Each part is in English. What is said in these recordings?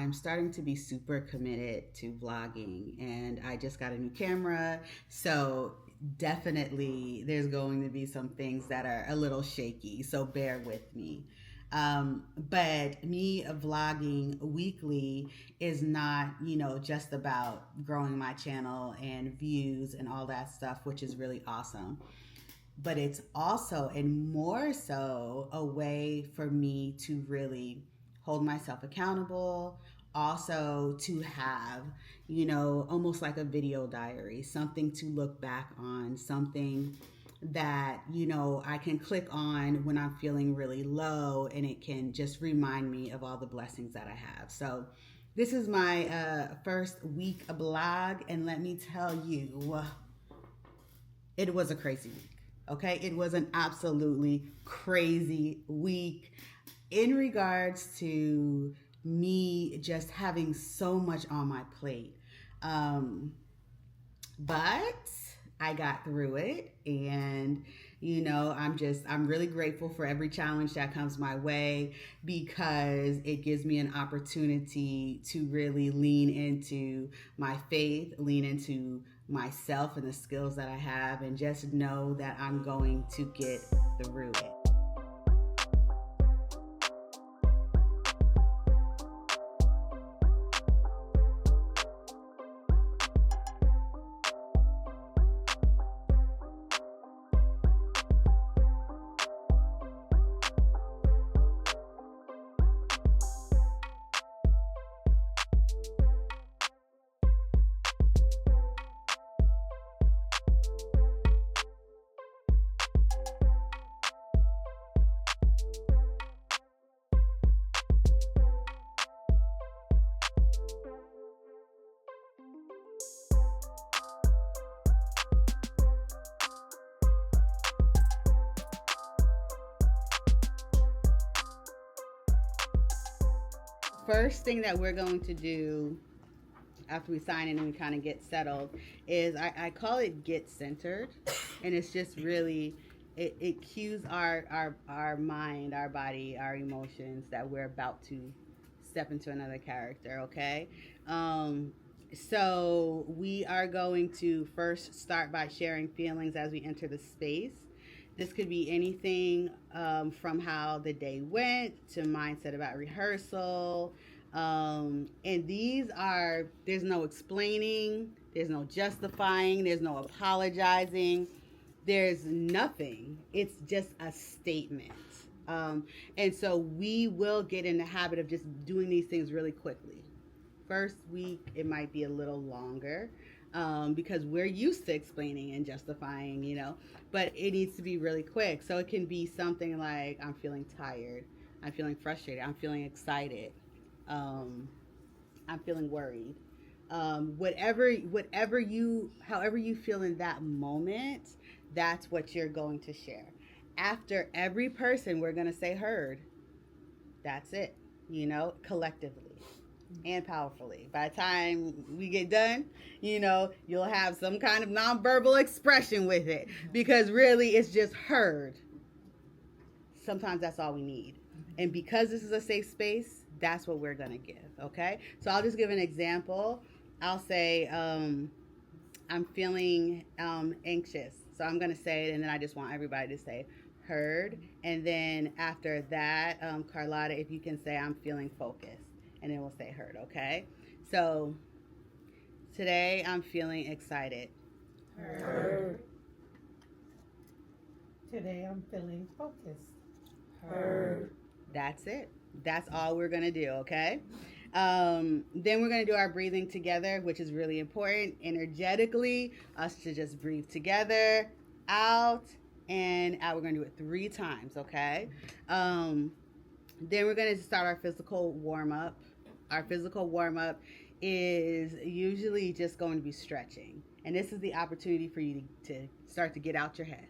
I'm starting to be super committed to vlogging, and I just got a new camera. So definitely there's going to be some things that are a little shaky. So bear with me. But me vlogging weekly is not, just about growing my channel and views and all that stuff, which is really awesome. But it's also, and more so, a way for me to really hold myself accountable. Also, to have, almost like a video diary, something to look back on, something that, I can click on when I'm feeling really low, and it can just remind me of all the blessings that I have. So, this is my first week blog, and let me tell you, it was a crazy week. Okay, it was an absolutely crazy week in regards to me just having so much on my plate. But I got through it, and I'm really grateful for every challenge that comes my way, because it gives me an opportunity to really lean into my faith, lean into myself and the skills that I have, and just know that I'm going to get through it. First thing that we're going to do after we sign in and we kind of get settled is I call it get centered, and it's just really it cues our mind, our body, our emotions that we're about to step into another character. Okay, so we are going to first start by sharing feelings as we enter the space. This could be anything from how the day went to mindset about rehearsal. And there's no explaining, there's no justifying, there's no apologizing, there's nothing. It's just a statement. And so we will get in the habit of just doing these things really quickly. First week, it might be a little longer. Because we're used to explaining and justifying, but it needs to be really quick. So it can be something like, I'm feeling tired, I'm feeling frustrated, I'm feeling excited, I'm feeling worried. However you feel in that moment, that's what you're going to share. After every person, we're going to say heard. That's it, collectively and powerfully. By the time we get done, you'll have some kind of nonverbal expression with it, because really it's just heard. Sometimes that's all we need. And because this is a safe space, that's what we're going to give, okay? So I'll just give an example. I'll say, I'm feeling anxious. So I'm going to say it, and then I just want everybody to say heard. And then after that, Carlotta, if you can say, I'm feeling focused. And then we'll say heard, okay? So today I'm feeling excited. Heard. Today I'm feeling focused. Heard. That's it. That's all we're going to do, okay? Then we're going to do our breathing together, which is really important. Energetically, us to just breathe together, out, and out. We're going to do it 3 times, okay? Then we're going to start our physical warm-up. Our physical warm-up is usually just going to be stretching. And this is the opportunity for you to start to get out your head.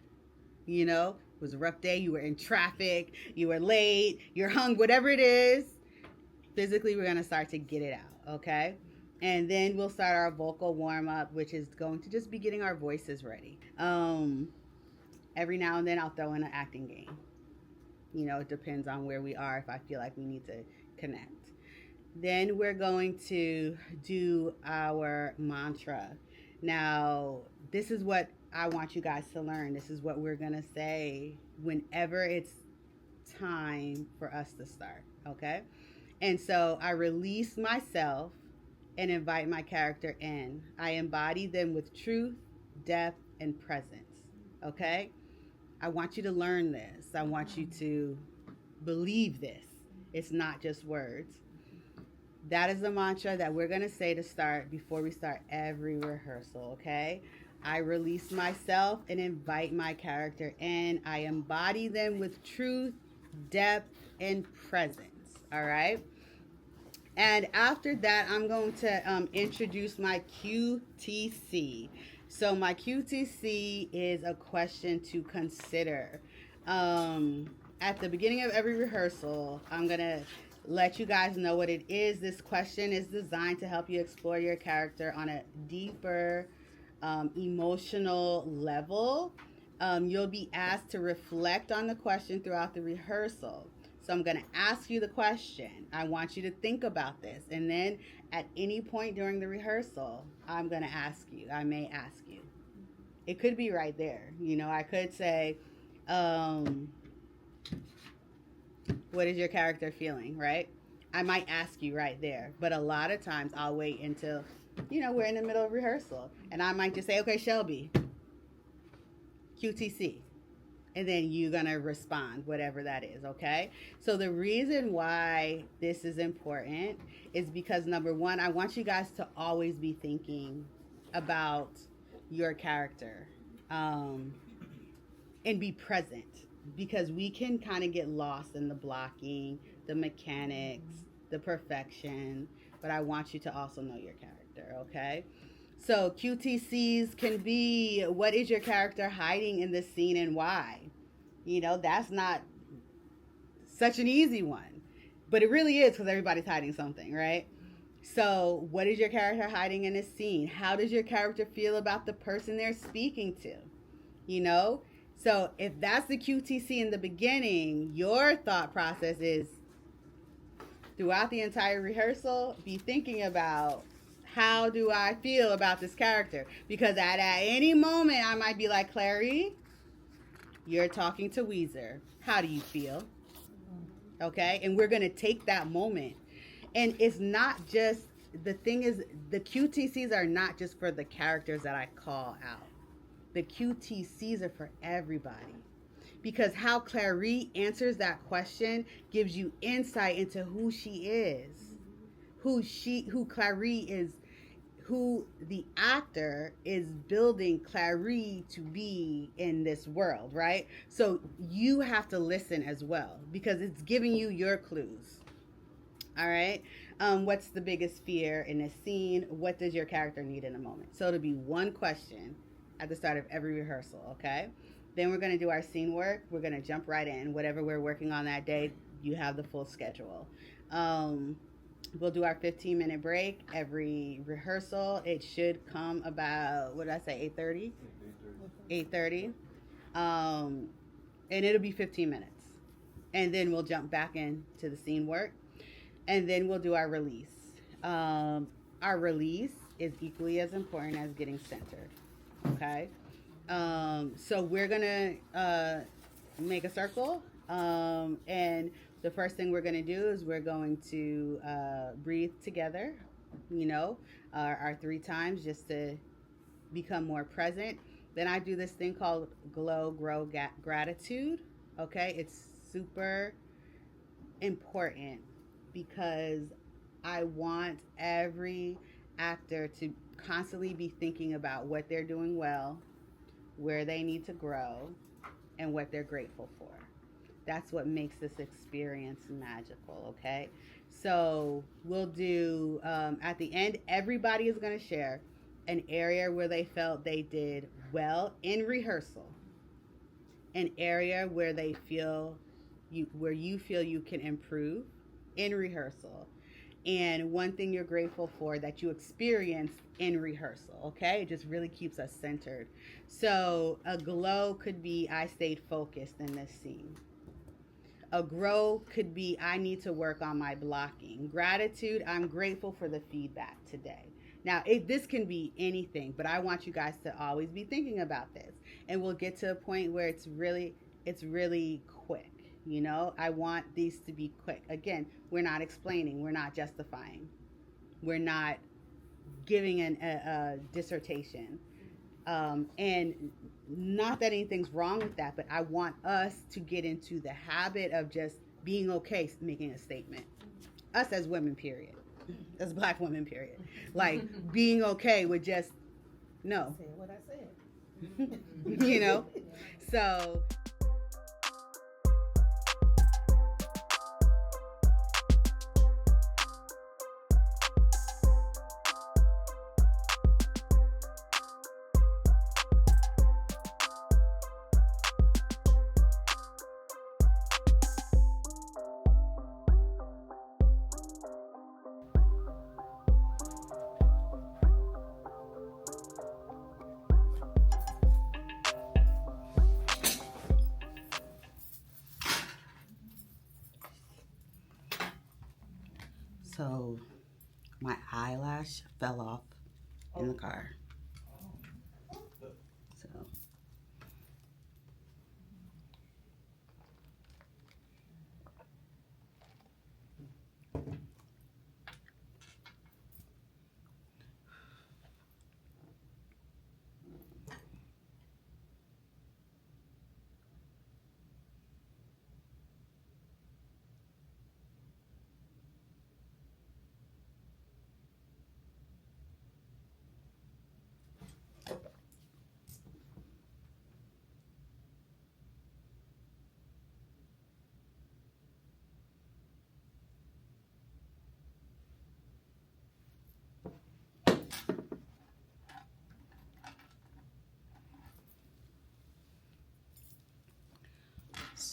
It was a rough day. You were in traffic. You were late. You're hung. Whatever it is, physically, we're going to start to get it out, okay? And then we'll start our vocal warm-up, which is going to just be getting our voices ready. Every now and then, I'll throw in an acting game. It depends on where we are, if I feel like we need to connect. Then we're going to do our mantra. Now, this is what I want you guys to learn. This is what we're going to say whenever it's time for us to start, okay? And so I release myself and invite my character in. I embody them with truth, depth, and presence, okay? I want you to learn this. I want you to believe this. It's not just words. That is the mantra that we're going to say to start before we start every rehearsal, okay? I release myself and invite my character in. I embody them with truth, depth, and presence, all right? And after that, I'm going to introduce my QTC. So my QTC is a question to consider. At the beginning of every rehearsal, I'm going to let you guys know what it is. This question is designed to help you explore your character on a deeper emotional level. You'll be asked to reflect on the question throughout the rehearsal. So I'm going to ask you the question. I want you to think about this. And then at any point during the rehearsal, I'm going to ask you. I may ask you. It could be right there. You know, I could say, what is your character feeling, right? I might ask you right there. But a lot of times I'll wait until, you know, we're in the middle of rehearsal. And I might just say, okay, Shelby, QTC. And then you're going to respond, whatever that is, okay? So the reason why this is important is because, number one, I want you guys to always be thinking about your character and be present, because we can kind of get lost in the blocking, the mechanics, the perfection, but I want you to also know your character, okay? So QTCs can be, what is your character hiding in this scene and why? You know, that's not such an easy one, but it really is, because everybody's hiding something, right? So what is your character hiding in this scene? How does your character feel about the person they're speaking to? You know? So if that's the QTC in the beginning, your thought process is, throughout the entire rehearsal, be thinking about, how do I feel about this character? Because at any moment, I might be like, Clary, you're talking to Weezer. How do you feel? Okay? And we're going to take that moment. And it's not just, the thing is, the QTCs are not just for the characters that I call out. The QTCs are for everybody. Because how Clary answers that question gives you insight into who she is. Who Clary is, who the actor is building Clary to be in this world, right? So you have to listen as well, because it's giving you your clues. All right. What's the biggest fear in this scene? What does your character need in a moment? So it'll be one question at the start of every rehearsal, okay? Then we're going to do our scene work. We're going to jump right in. Whatever we're working on that day, you have the full schedule. We'll do our 15-minute break every rehearsal. It should come about, what did I say, 8:30? 8:30. And it'll be 15 minutes. And then we'll jump back into the scene work. And then we'll do our release. Our release is equally as important as getting centered. Okay? So we're going to make a circle. And the first thing we're going to do is we're going to breathe together, you know, our 3 times, just to become more present. Then I do this thing called glow, grow, gratitude. Okay? It's super important, because I want every actor to constantly be thinking about what they're doing well, where they need to grow, and what they're grateful for. That's what makes this experience magical, okay? So we'll do, at the end, everybody is going to share an area where they felt they did well in rehearsal, an area where they feel where you feel you can improve in rehearsal, and one thing you're grateful for that you experienced in rehearsal, okay? It just really keeps us centered. So a glow could be, I stayed focused in this scene. A grow could be, I need to work on my blocking. Gratitude, I'm grateful for the feedback today. Now, this can be anything, but I want you guys to always be thinking about this. And we'll get to a point where it's really quick. You know, I want these to be quick. Again, we're not explaining, we're not justifying, we're not giving a dissertation. And not that anything's wrong with that, but I want us to get into the habit of just being okay making a statement. Us as women, period. As Black women, period. Like being okay with just no. I said what I said. You know? So So my eyelash fell off in the car. So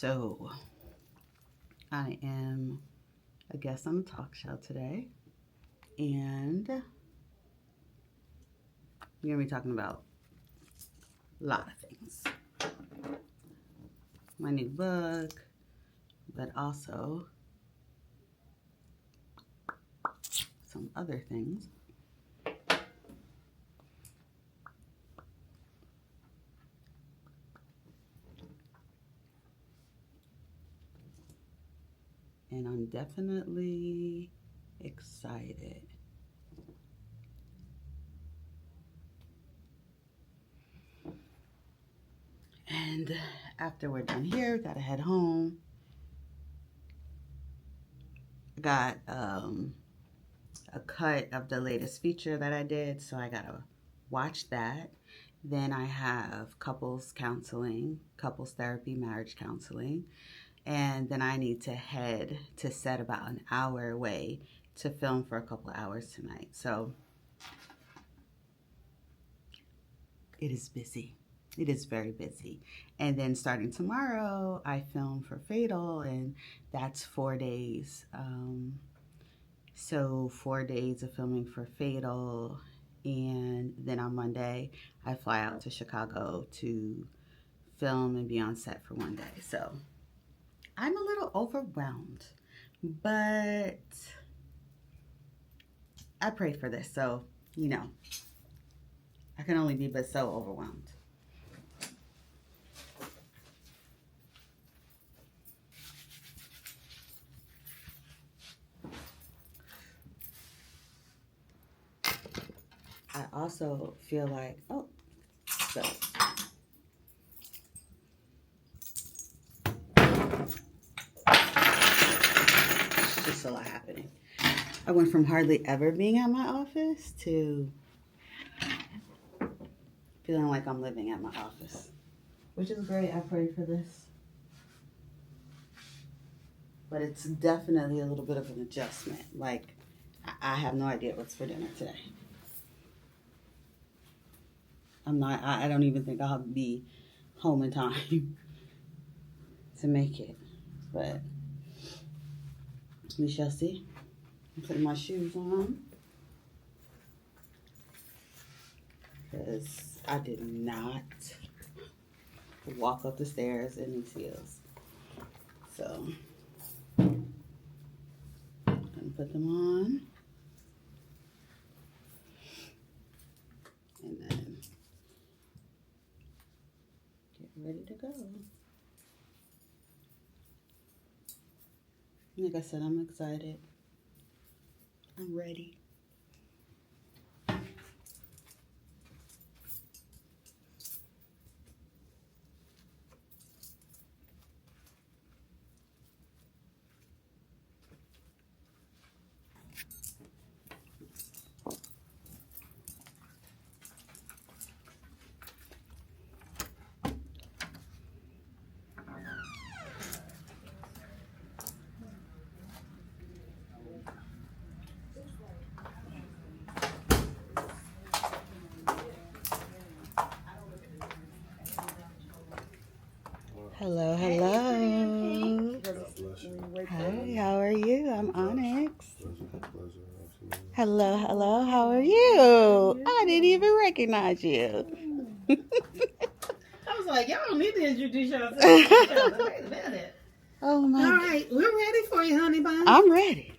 So I am a guest on the talk show today, and we're going to be talking about a lot of things. My new book, but also some other things. And I'm definitely excited. And after we're done here, gotta head home. Got a cut of the latest feature that I did, so I gotta watch that. Then I have couples counseling, couples therapy, marriage counseling. And then I need to head to set about an hour away to film for a couple of hours tonight. So it is busy. It is very busy. And then starting tomorrow, I film for Fatal, and that's 4 days. So 4 days of filming for Fatal. And then on Monday, I fly out to Chicago to film and be on set for 1 day. So I'm a little overwhelmed, but I prayed for this, so, you know, I can only be but so overwhelmed. I also feel like, so. Just a lot happening. I went from hardly ever being at my office to feeling like I'm living at my office, which is great. I prayed for this, but it's definitely a little bit of an adjustment. Like, I have no idea what's for dinner today. I don't even think I'll be home in time to make it, but we shall see. I'm putting my shoes on because I did not walk up the stairs in these heels. So Gonna put them on. And then get ready to go. Like I said, I'm excited. I'm ready. Hello, hello. Hi, how are you? I'm Onyx. Hello, hello, how are you? I didn't even recognize you. I was like, y'all don't need to introduce yourself to each other. Wait a minute. Oh my. All right, we're ready for you, honey bun. I'm ready.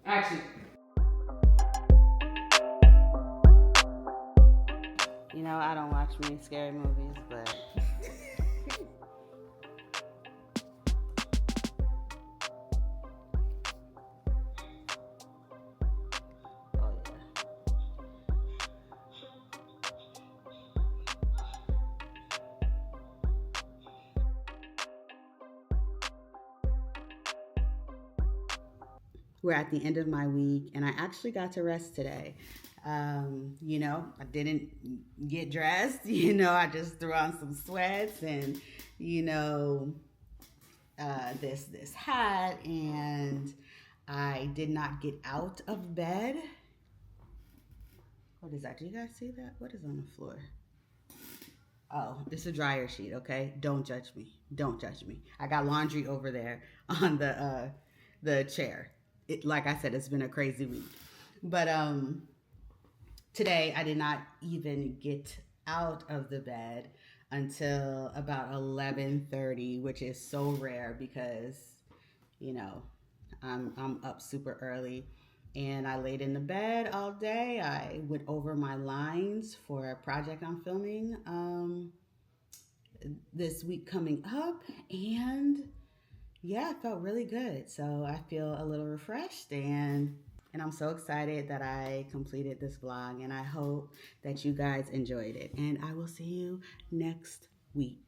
Action. You know, I don't watch many scary movies, but oh yeah. We're at the end of my week, and I actually got to rest today. You know, I didn't get dressed. You know, I just threw on some sweats and, you know, this hat, and I did not get out of bed. What is that? Do you guys see that? What is on the floor? Oh, it's a dryer sheet. Okay, don't judge me. Don't judge me. I got laundry over there on the chair. Like I said, it's been a crazy week. But today I did not even get out of the bed until about 11:30, which is so rare because, you know, I'm up super early. And I laid in the bed all day. I went over my lines for a project I'm filming this week coming up, and yeah, it felt really good. So I feel a little refreshed, and I'm so excited that I completed this vlog, and I hope that you guys enjoyed it. And I will see you next week.